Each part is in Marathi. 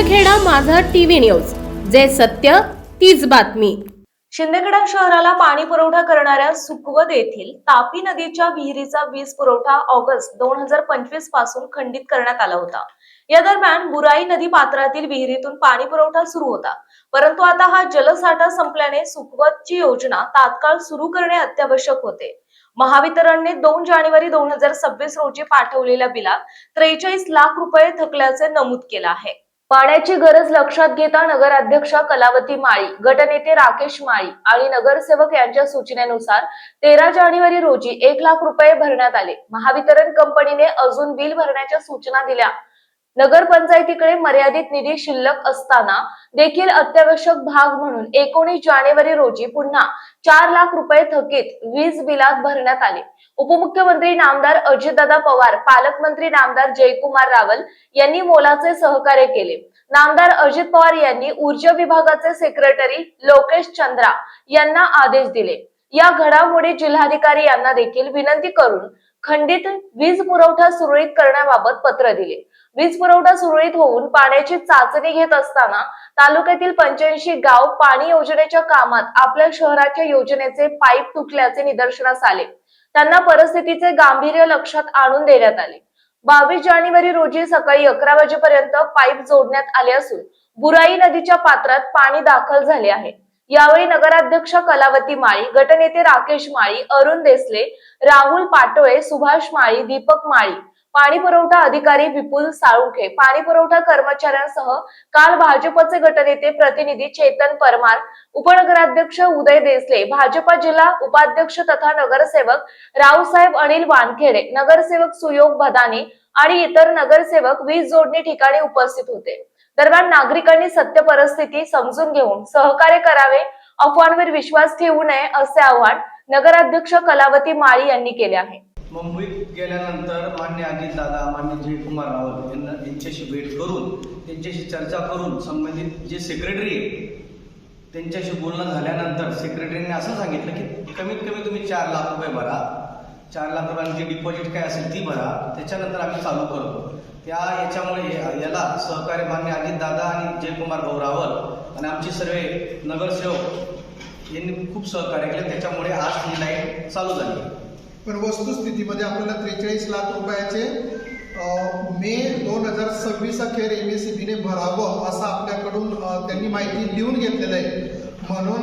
शिंदखेडा माझा टीव्ही न्यूज, जे सत्य तीच बातमी। शिंदखेडा शहराला पाणी पुरवठा करणाऱ्या सुकवत येथील तापी नदीच्या विहिरीचा वीज पुरवठा ऑगस्ट 2025 पासून खंडित करण्यात आला होता। या दरम्यान बुराई नदी पात्रातील विहिरीतून पाणी पुरवठा सुरू होता, परंतु आता हा जलसाठा संपल्याने सुकवतची योजना तात्काळ सुरू करणे अत्यावश्यक होते। महावितरणने 2 जानेवारी 2026 रोजी पाठवलेल्या बिलात 43 लाख रुपये थकल्याचे नमूद केले आहे। पाण्याची गरज लक्षात घेता नगराध्यक्ष कलावती माळी, गटनेते राकेश माळी आणि नगरसेवक यांच्या सूचनेनुसार 13 जानेवारी रोजी 1 लाख रुपये भरण्यात आले। महावितरण कंपनीने अजून बिल भरण्याच्या सूचना दिल्या। नगरपंचायतीकडे मर्यादित निधी शिल्लक असताना देखील अत्यावश्यक भाग म्हणून 19 जानेवारी रोजी पुन्हा 4 लाख रुपये थकीत वीज बिलात भरण्यात आले। उपमुख्यमंत्री नामदार अजितदादा पवार, पालकमंत्री नामदार जयकुमार रावल यांनी मोलाचे सहकार्य केले। नामदार अजित पवार यांनी ऊर्जा विभागाचे सेक्रेटरी लोकेश चंद्रा यांना आदेश दिले। या घडामोडी जिल्हाधिकारी यांना देखील विनंती करून खंडित वीज पुरवठा सुरळीत करण्याबाबत पत्र दिले। वीज पुरवठा सुरळीत होऊन पाण्याची चाचणी घेत असताना तालुक्यातील 85 गाव पाणी योजनेच्या कामात आपल्या शहराच्या योजनेचे पाईप तुटल्याचे निदर्शनास आले। त्यांना परिस्थितीचे गांभीर्य लक्षात आणून देण्यात आले। 22 जानेवारी रोजी सकाळी 11 वाजेपर्यंत पाईप जोडण्यात आले असून बुराई नदीच्या पात्रात पाणी दाखल झाले आहे। यावेळी नगराध्यक्ष कलावती माळी, गटनेते राकेश माळी, अरुण देसले, राहुल पाटोळे, सुभाष माळी, दीपक माळी, पाणी पुरवठा अधिकारी विपुल साळुंखे, पाणी पुरवठा कर्मचाऱ्यांसह काल भाजपचे गटनेते प्रतिनिधी चेतन परमार, उपनगराध्यक्ष उदय देसले, भाजपा जिल्हा उपाध्यक्ष तथा नगरसेवक रावसाहेब अनिल वानखेडे, नगरसेवक सुयोग भदानी आणि इतर नगरसेवक वीज जोडणी ठिकाणी उपस्थित होते। दरम्यान नागरिकांनी सत्य परिस्थिती समजून घेऊन सहकार्य करावे, अफवांवर विश्वास ठेवू नये असे आवाहन नगराध्यक्ष कलावती माळी यांनी केले आहे। मुंबईत गेल्यानंतर मान्य अजितदादा, मान्य जयकुमार रावल यांच्याशी भेट करून त्यांच्याशी चर्चा करून संबंधित जे सेक्रेटरी आहे त्यांच्याशी बोलणं झाल्यानंतर सेक्रेटरीने असं सांगितलं की कमीत कमी तुम्ही 4 लाख रुपये भरा, 4 लाख रुपयांची डिपॉझिट काय असेल ती भरा, त्याच्यानंतर आम्ही चालू करतो। याच्यामुळे याला सहकार्य मान्य अजितदादा आणि जयकुमार भाऊ रावल आणि आमचे सर्व नगरसेवक यांनी खूप सहकार्य केलं। त्याच्यामुळे आज ही लाईन चालू झाली। पण वस्तुस्थितीमध्ये आपल्याला 43 लाख रुपयाचे मे 2026 अखेर MSEBीने भरावं असं आपल्याकडून त्यांनी माहिती लिहून घेतलेलं आहे। म्हणून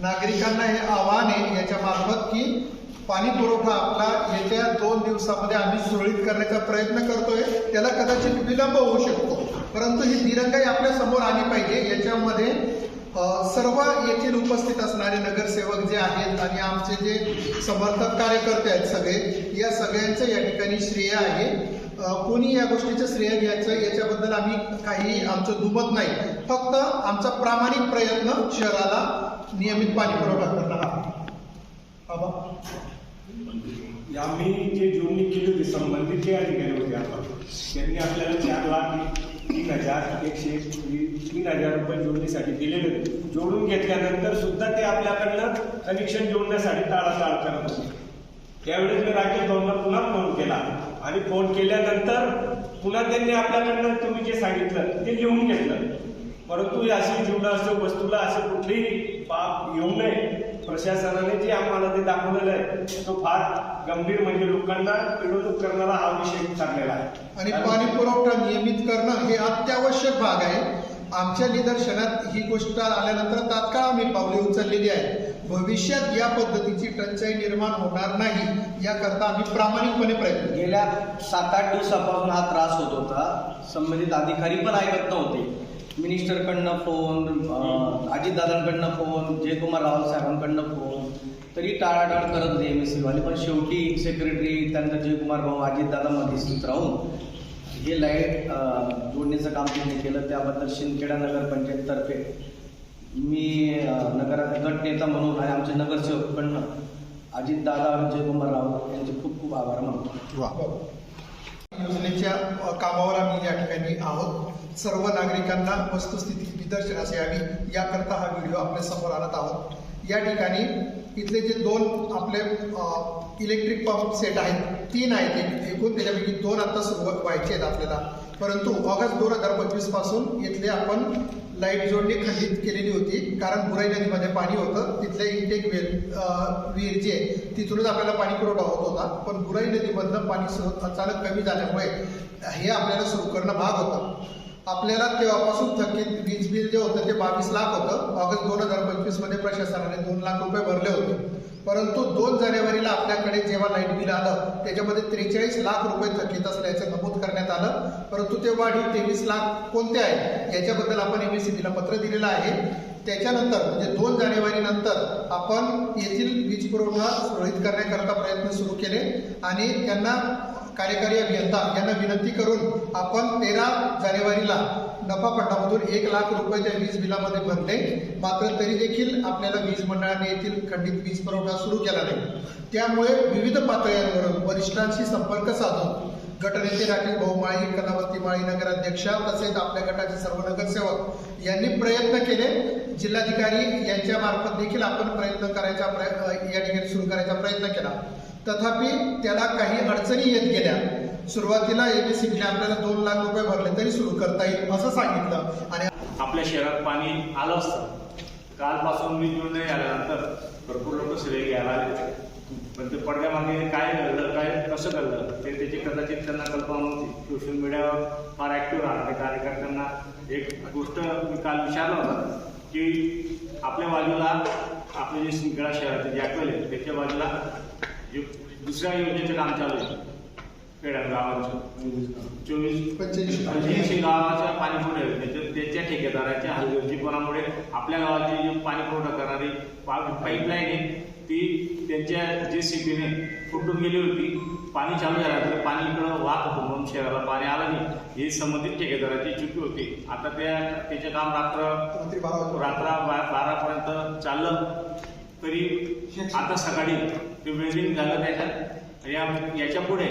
नागरिकांना हे आव्हान आहे याच्या मार्फत की पाणी पुरवठा आपला येत्या 2 दिवसामध्ये आम्ही सुरळीत करण्याचा प्रयत्न करतोय। त्याला कदाचित विलंब होऊ शकतो, परंतु ही दिरंगाई आपल्या समोर आली पाहिजे। याच्यामध्ये सर्व येथील उपस्थित असणारे नगरसेवक जे आहेत आणि आमचे जे समर्थक कार्यकर्ते आहेत सगळे, या सगळ्यांचं या ठिकाणी श्रेय आहे। कोणी या गोष्टीचं श्रेय घ्यायचं याच्याबद्दल आम्ही काही आमचं दुमत नाही, फक्त आमचा प्रामाणिक प्रयत्न शहराला नियमित पाणी पुरवठा करणं हा। आम्ही जे जोडणी केली होती संबंधित जे अधिकारी होते आपण त्यांनी आपल्याला 4,03,103 रुपये जोडणीसाठी दिलेले होते। जोडून घेतल्यानंतर सुद्धा ते आपल्याकडनं कनेक्शन जोडण्यासाठी टाळाटाळ करत होते। त्यावेळेस मी राकेश भाऊंना पुन्हा फोन केला आणि फोन केल्यानंतर पुन्हा त्यांनी आपल्याकडनं तुम्ही जे सांगितलं ते लिहून घेतलं, परंतु अशी जीवन असं वस्तूला असं कुठलीही पाप येऊ नये प्रशासनाने जे आम्हाला ते दाखवलेलं आहे तो फार गंभीर, म्हणजे लोकांना पिळवणूक करणारा हा विषय ठरलेला आहे। आणि पाणी पुरवठा नियमित करणं हे अत्यावश्यक भाग आहे। आमच्या निदर्शनात ही गोष्ट आल्यानंतर तात्काळ आम्ही पावले उचललेली आहे। भविष्यात या पद्धतीची टंचाई निर्माण होणार नाही याकरता आम्ही प्रामाणिकपणे प्रयत्न। गेल्या 7-8 दिवसापासून हा त्रास होत होता। संबंधित अधिकारी पण ऐकत नव्हते। मिनिस्टरकडनं फोन, अजितदादांकडनं फोन, जयकुमार रावल साहेबांकडनं फोन, तरी टाळाटाळ करत होते MSEB वाले। पण शेवटी सेक्रेटरी, त्यानंतर जयकुमार भाऊ, अजितदादा मध्यस्थीत राहून हे लाईट जोडण्याचं काम त्यांनी केलं। त्याबद्दल शिंदखेडा नगरपंचायततर्फे मी गटनेता म्हणून आणि आमचे नगरसेवकांना अजितदादा आणि जयकुमार रावल यांचे खूप खूप आभार मानतो। योजनेच्या कामावर आम्ही या ठिकाणी आहोत। सर्व नागरिकांना वस्तुस्थिती निदर्शनास यावी याकरता हा व्हिडिओ आपल्या समोर आणत आहोत। या ठिकाणी इथले जे 2 आपले इलेक्ट्रिक पंप सेट आहेत, 3 आहेत एकूण, त्याच्यापैकी 2 आता सुरू व्हायचे आहेत आपल्याला। परंतु ऑगस्ट 2025 पासून इथले आपण लाईट जोडणी खंडित केलेली होती, कारण बुराई नदीमध्ये पाणी होतं. तिथले इंटेक विहीर जे आहे तिथूनच आपल्याला पाणी पुरवठा होत होता. पण बुराई नदीमधलं पाणी स्रोत अचानक कमी झाल्यामुळे हे आपल्याला सुरू करणं भाग होतं. आपल्याला तेव्हापासून थकीत वीज बिल जे होतं ते 22 लाख होतं. ऑगस्ट 2025 मध्ये प्रशासनाने 2 लाख रुपये भरले होते. परंतु 2 जानेवारीला आपल्याकडे जेव्हा लाईट बिल आलं त्याच्यामध्ये 43 लाख रुपये थकीत असल्याचं नमूद करण्यात आलं. परंतु ते वाढीव 23 लाख कोणते आहे याच्याबद्दल आपण MSEBला पत्र दिलेलं आहे. त्याच्यानंतर म्हणजे 2 जानेवारी नंतर आपण येथील वीज पुरवठा सुरळीत करण्याकरता प्रयत्न सुरू केले आणि त्यांना कार्यकारी अभियंता यांना विनंती करून आपण 13 जानेवारीला नफा फंडामधून 1 लाख रुपये त्या वीज बिलामध्ये भरले. मात्र तरी देखील आपल्याला वीज मंडळाने येथील खंडित वीज पुरवठा सुरू केला नाही. त्यामुळे विविध पातळ्यांवरून वरिष्ठांशी संपर्क साधून गटनेते राकेश भाऊ माळी, कलावती माळी नगराध्यक्षा तसेच आपल्या गटाचे सर्व नगरसेवक यांनी प्रयत्न केले. जिल्हाधिकारी यांच्या मार्फत देखील आपण प्रयत्न करायचा या ठिकाणी सुरू करायचा प्रयत्न केला. तथापि त्याला काही अडचणी येत गेल्या. सुरुवातीला MSEBने आपल्याला 2 लाख रुपये भरले तरी सुरू करता येईल असं सांगितलं आणि आपल्या शहरात पाणी आलं असतं. कालपासून वीज जोडणी नाही आल्यानंतर भरपूर लोक श्रेय घ्यायला आले, पण ते पडद्यामागे काय घडलं, काय कसं घडलं ते त्याची कदाचित त्यांना कल्पना नव्हती. सोशल मीडियावर फार ॲक्टिव्ह राहणारे कार्यकर्त्यांना एक गोष्ट मी काल विचारलं होतं की आपल्या बाजूला आपले जे सिंदखेडा शहराचे जे ॲक्वेल आहे त्याच्या बाजूला जे दुसऱ्या योजनेचं काम चालू आहे खेड्या गावाचं 85 गावाच्या पाणी पुरवठा त्याच्या ठेकेदाराच्या हलगर्जीपणामुळे आपल्या गावाची जी पाणी पुरवठा करणारी पाईपलाईन आहे ती त्यांच्या JCBने फुटून गेली होती. पाणी चालू झालं तर पाणी इकडं वाहत होतं म्हणून शहराला पाणी आलं नाही. ही संबंधित ठेकेदाराची चुकी होती. आता त्याचे काम रात्र 12पर्यंत चाललं तरी आता सकाळी ते वेल्डिंग झालं त्याच्यात. याच्या पुढे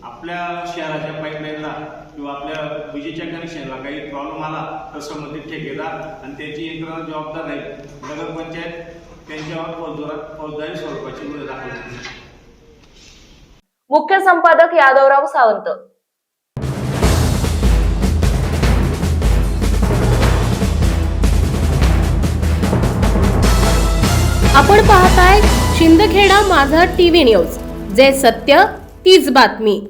आपल्या शहराच्या पाईपलाईनला किंवा आपल्या विजेच्या कनेक्शनला काही प्रॉब्लेम आला तर संबंधित ठेकेदार आणि त्याची यंत्रणा जबाबदार नाही. नगरपंचायत त्यांच्यावर फौजदारी स्वरूपाची गुन्हे दाखल केली. मुख्य संपादक यादवराव सावंत. आपण पाहताय शिंदखेडा माझा TV न्यूज, जे सत्य तीच बातमी.